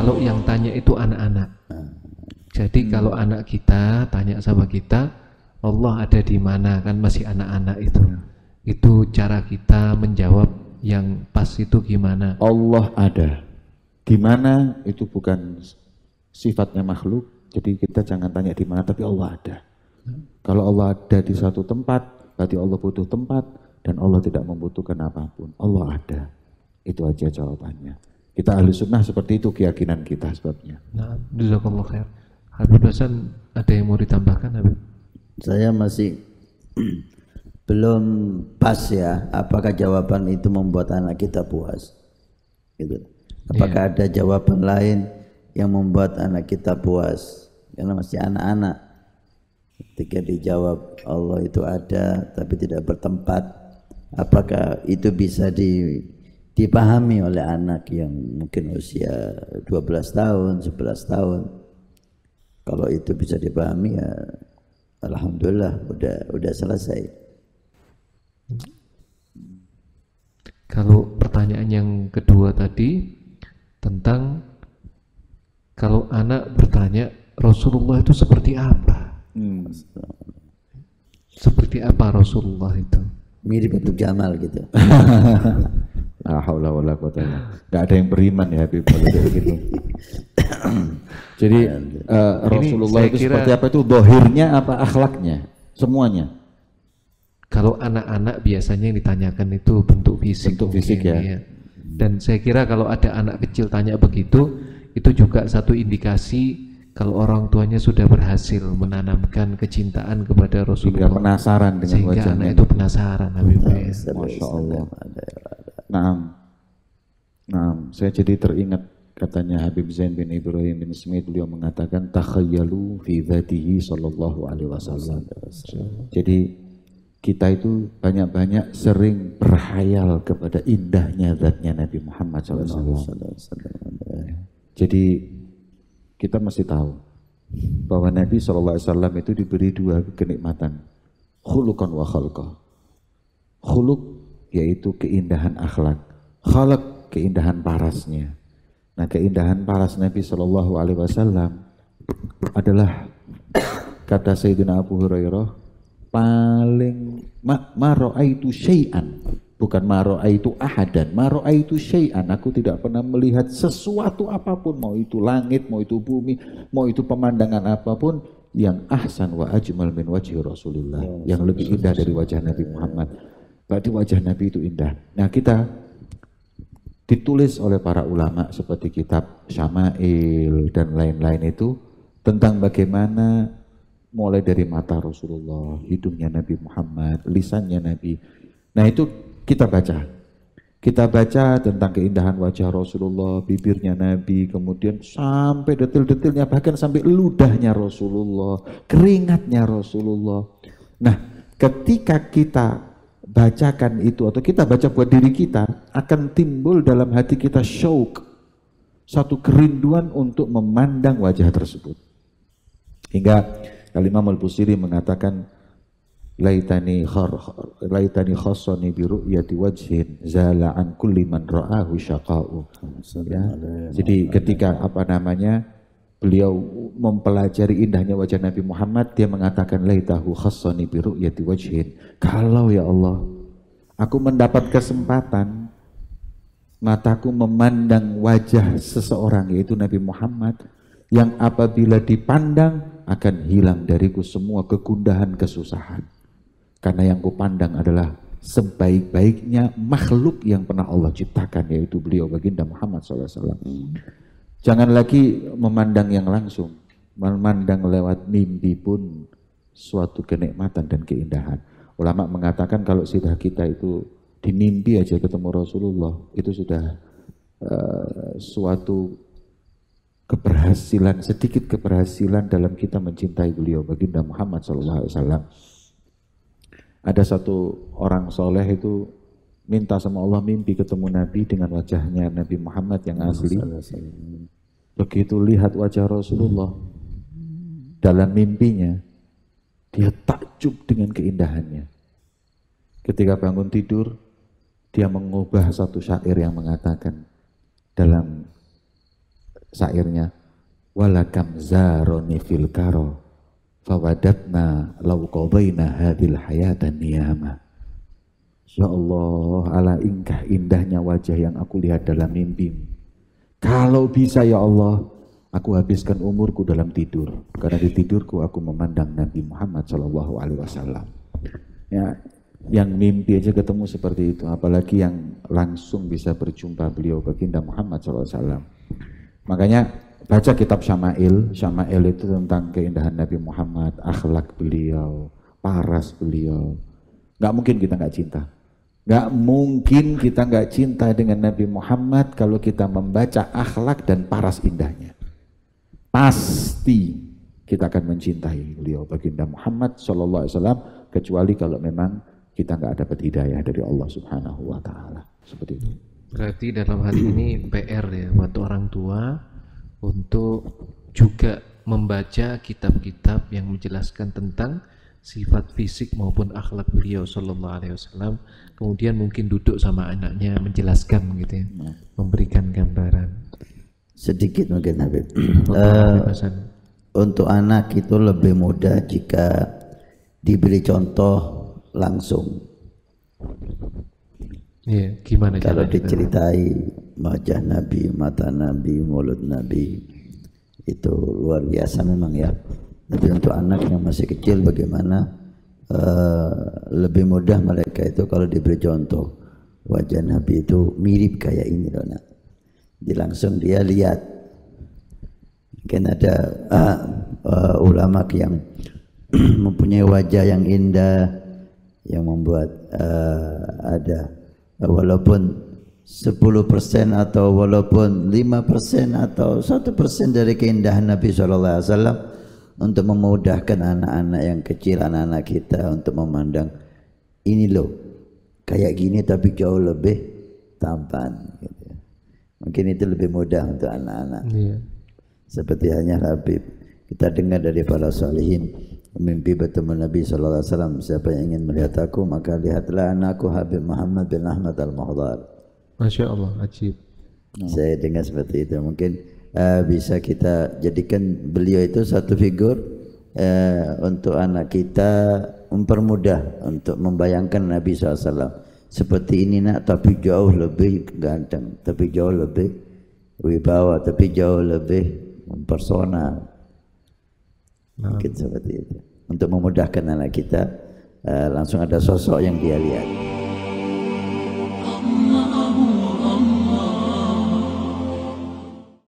kalau yang tanya itu anak-anak. Jadi kalau anak kita tanya sama kita, Allah ada di mana, kan masih anak-anak itu. Itu cara kita menjawab yang pas itu gimana? Allah ada. Di mana itu bukan sifatnya makhluk. Jadi kita jangan tanya di mana, tapi Allah ada. Kalau Allah ada di satu tempat, berarti Allah butuh tempat, dan Allah tidak membutuhkan apapun. Allah ada. Itu aja jawabannya. Kita ahli sunnah seperti itu keyakinan kita sebabnya. Nah, jazakallah khair. Habib Hasan, ada yang mau ditambahkan, Habib? Saya masih belum pas ya, apakah jawaban itu membuat anak kita puas? Gitu. Apakah ada jawaban lain yang membuat anak kita puas? Karena masih anak-anak. Ketika dijawab Allah itu ada tapi tidak bertempat, apakah itu bisa dipahami oleh anak yang mungkin usia 12 tahun, 11 tahun? Kalau itu bisa dipahami ya alhamdulillah udah selesai. Kalau pertanyaan yang kedua tadi tentang kalau anak bertanya Rasulullah itu seperti apa? Seperti apa Rasulullah itu? Mirip bentuk Jamal gitu. La haula wala quwata illa billah. Enggak ada yang beriman ya Habib kalau kayak gitu. Jadi Rasulullah itu seperti apa itu? Dohirnya apa akhlaknya? Semuanya. Kalau anak-anak biasanya yang ditanyakan itu bentuk fisik. Bentuk fisik ya. Dan saya kira kalau ada anak kecil tanya begitu, itu juga satu indikasi kalau orang tuanya sudah berhasil menanamkan kecintaan kepada Rasulullah. Sehingga penasaran dengan sehingga wajahnya. Anak itu penasaran, Habib. Masya Allah. Nah, saya jadi teringat katanya Habib Zain bin Ibrahim bin Smith, beliau mengatakan takhayyalu fi dzatihi sallallahu alaihi wasallam. Jadi kita itu banyak-banyak sering berhayal kepada indahnya zatnya Nabi Muhammad SAW. Jadi kita mesti tahu bahwa Nabi SAW itu diberi dua kenikmatan, khuluqan wa khalqah. Khuluq yaitu keindahan akhlak, khalq keindahan parasnya. Nah, keindahan paras Nabi SAW adalah kata Sayyidina Abu Hurairah paling ma ra'aitu syai'an, bukan ma ra'aitu ahadan, ma ra'aitu syai'an, aku tidak pernah melihat sesuatu apapun, mau itu langit, mau itu bumi, mau itu pemandangan apapun yang ahsan wa ajmal min wajhi Rasulullah, yang lebih indah dari wajah Nabi Muhammad. Berarti wajah Nabi itu indah. Nah, kita ditulis oleh para ulama seperti kitab Syama'il dan lain-lain itu tentang bagaimana mulai dari mata Rasulullah, hidungnya Nabi Muhammad, lisannya Nabi. Nah, itu kita baca. Kita baca tentang keindahan wajah Rasulullah, bibirnya Nabi, kemudian sampai detil-detilnya, bahkan sampai ludahnya Rasulullah, keringatnya Rasulullah. Nah, ketika kita bacakan itu atau kita baca buat diri kita, akan timbul dalam hati kita syauq, satu kerinduan untuk memandang wajah tersebut. Hingga Imam Al-Busiri mengatakan laitani khassani bi ru'yati wajhin zala an kulli man ra'ahu syaqa'u. Ya. Jadi ketika beliau mempelajari indahnya wajah Nabi Muhammad, dia mengatakan laitahu khassani bi ru'yati wajhin. Kalau ya Allah, aku mendapat kesempatan mataku memandang wajah seseorang yaitu Nabi Muhammad, yang apabila dipandang akan hilang dariku semua kegundahan, kesusahan. Karena yang kupandang adalah sebaik-baiknya makhluk yang pernah Allah ciptakan, yaitu beliau baginda Muhammad SAW. Jangan lagi memandang yang langsung, memandang lewat mimpi pun suatu kenikmatan dan keindahan. Ulama mengatakan kalau sudah kita itu di mimpi aja ketemu Rasulullah, itu sudah suatu keberhasilan, sedikit keberhasilan dalam kita mencintai beliau baginda Muhammad SAW. Ada satu orang soleh itu minta sama Allah mimpi ketemu Nabi dengan wajahnya Nabi Muhammad yang asli. Begitu lihat wajah Rasulullah dalam mimpinya, dia takjub dengan keindahannya. Ketika bangun tidur, dia mengubah satu syair yang mengatakan dalam syairnya, walakam zaroni fil karo fawadatna law qadaina hadhil hayatan niyama. Ya Allah, ala ingkah indahnya wajah yang aku lihat dalam mimpi. Kalau bisa ya Allah, aku habiskan umurku dalam tidur, karena di tidurku aku memandang Nabi Muhammad SAW. Ya, yang mimpi aja ketemu seperti itu, apalagi yang langsung bisa berjumpa beliau baginda Muhammad SAW. Makanya baca kitab Syama'il. Syama'il itu tentang keindahan Nabi Muhammad, akhlak beliau, paras beliau. Gak mungkin kita gak cinta. Gak mungkin kita gak cinta dengan Nabi Muhammad kalau kita membaca akhlak dan paras indahnya. Pasti kita akan mencintai beliau baginda Muhammad SAW, kecuali kalau memang kita nggak dapat hidayah dari Allah Subhanahu wa Ta'ala. Seperti itu. Berarti dalam hal ini PR ya buat orang tua untuk juga membaca kitab-kitab yang menjelaskan tentang sifat fisik maupun akhlak beliau Sallallahu Alaihi Wasallam. Kemudian mungkin duduk sama anaknya menjelaskan gitu ya, memberikan gambaran. Sedikit mungkin Habib. Untuk anak itu lebih mudah jika diberi contoh langsung. Iya, gimana kalau caranya? Diceritai wajah Nabi, mata Nabi, mulut Nabi, itu luar biasa memang ya. Tapi untuk anak yang masih kecil bagaimana lebih mudah mereka itu kalau diberi contoh wajah Nabi itu mirip kayak ini loh nak. Jadi langsung dia lihat. Mungkin ada ulama yang mempunyai wajah yang indah, yang membuat ada walaupun 10% atau walaupun 5% atau 1% dari keindahan Nabi SAW untuk memudahkan anak-anak yang kecil, anak-anak kita untuk memandang ini loh kayak gini tapi jauh lebih tampan gitu. Mungkin itu lebih mudah untuk anak-anak. Seperti hanya Habib kita dengar dari para salihin mimpi bertemu Nabi SAW. Siapa yang ingin melihat aku maka lihatlah anakku Habib Muhammad bin Ahmad Al-Muhdar. Masya Allah, ajib. Saya dengar seperti itu. Mungkin bisa kita jadikan beliau itu satu figur untuk anak kita, mempermudah untuk membayangkan Nabi SAW seperti ini nak, tapi jauh lebih ganteng, tapi jauh lebih wibawa, tapi jauh lebih mempersona. Mungkin seperti itu untuk memudahkan anak kita, langsung ada sosok yang dia lihat.